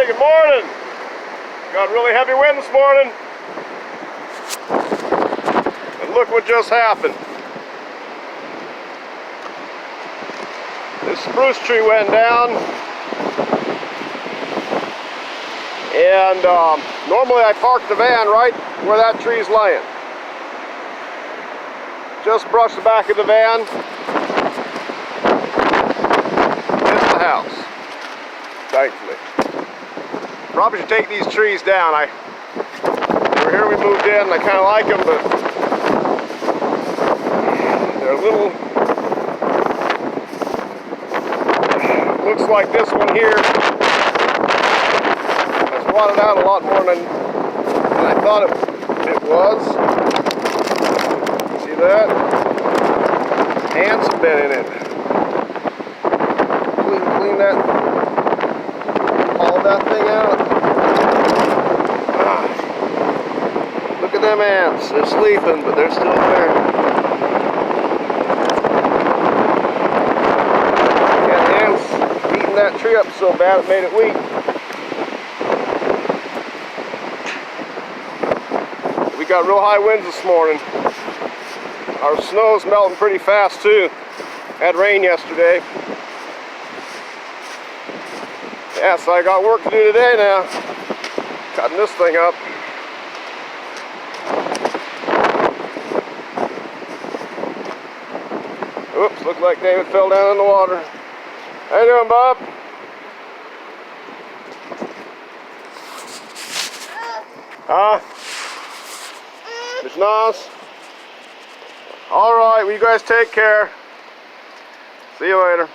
everybody, good morning. Got a really heavy wind this morning. And look what just happened. This spruce tree went down. And normally I park the van right where that tree's laying. Just brushed the back of the van. Hits the house. Thankfully. Probably should take these trees down. Over here we moved in. I kind of like them, but they're a little. Looks like this one here has rotted out a lot more than I thought it was. See that? Ants have been in it. Clean that. Haul that thing out. Look at them ants. They're sleeping, but they're still there. Yeah, the ants eating that tree up so bad it made it weak. We got real high winds this morning. Our snow's melting pretty fast too. Had rain yesterday. Yeah, so I got work to do today now. Cutting this thing up. Oops, looked like David fell down in the water. How you doing, Bob? Huh? Miss Nos? All right, well, you guys take care. See you later.